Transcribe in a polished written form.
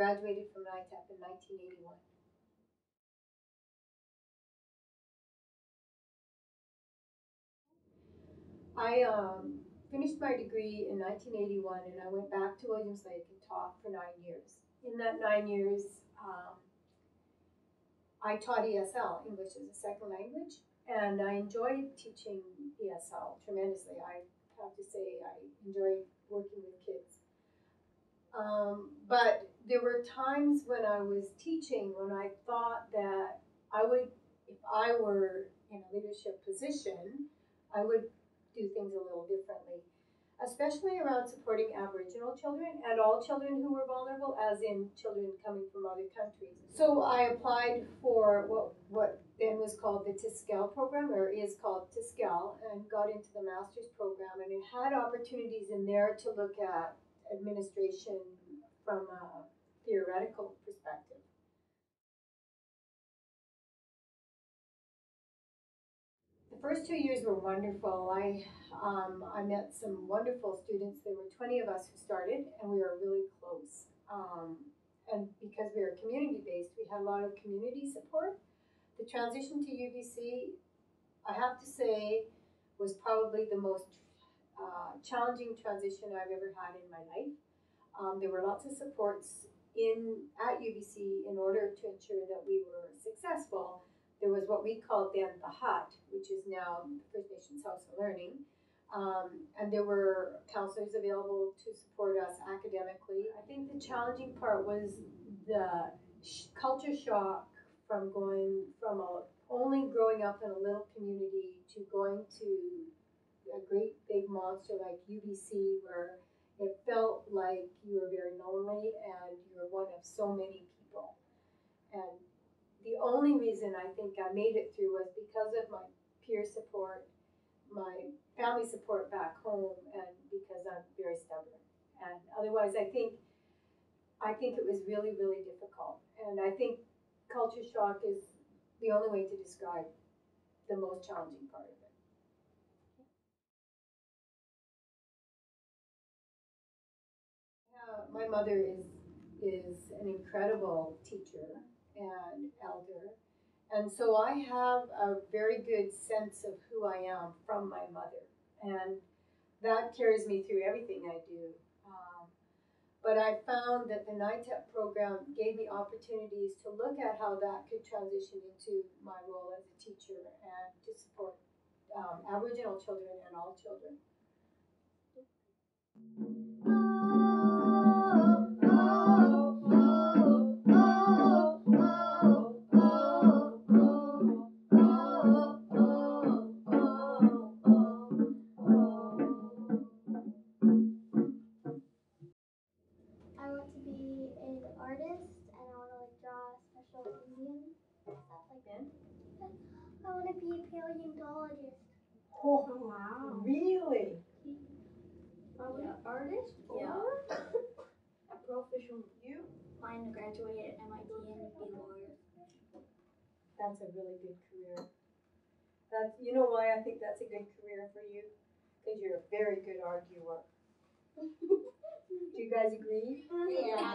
graduated from NITEP in 1981. I finished my degree in 1981, and I went back to Williams Lake and taught for 9 years. In that 9 years, I taught ESL, English as a Second Language, and I enjoyed teaching ESL tremendously. I have to say I enjoy working with kids. But there were times when I was teaching when I thought that I would, if I were in a leadership position, I would do things a little differently, especially around supporting Aboriginal children and all children who were vulnerable, as in children coming from other countries. So I applied for what then was called the TESCAL program, or is called TESCAL, and got into the master's program, and it had opportunities in there to look at administration from a theoretical perspective. The first 2 years were wonderful. I met some wonderful students. There were 20 of us who started, and we were really close. And because we were community-based, we had a lot of community support. The transition to UBC, I have to say, was probably the most challenging transition I've ever had in my life. There were lots of supports at UBC in order to ensure that we were successful. There was what we called then the HUT, which is now First Nations House of Learning. And there were counselors available to support us academically. I think the challenging part was the culture shock from only growing up in a little community to going to a great big monster like UBC, where it felt like you were very lonely and you were one of so many people. And the only reason I think I made it through was because of my peer support, my family support back home, and because I'm very stubborn. And otherwise, I think it was really, really difficult. And I think culture shock is the only way to describe the most challenging part of it. My mother is an incredible teacher and elder, and so I have a very good sense of who I am from my mother, and that carries me through everything I do. But I found that the NITEP program gave me opportunities to look at how that could transition into my role as a teacher and to support Aboriginal children and all children. I want to be an artist, and I want to draw special Indian stuff like that. I want to be a paleontologist. Oh, wow. Really? An artist? Yeah. Or A professional. You? Mine to graduate at MIT and be a lawyer. That's a really good career. You know why I think that's a good career for you? Because you're a very good arguer. Do you guys agree? yeah.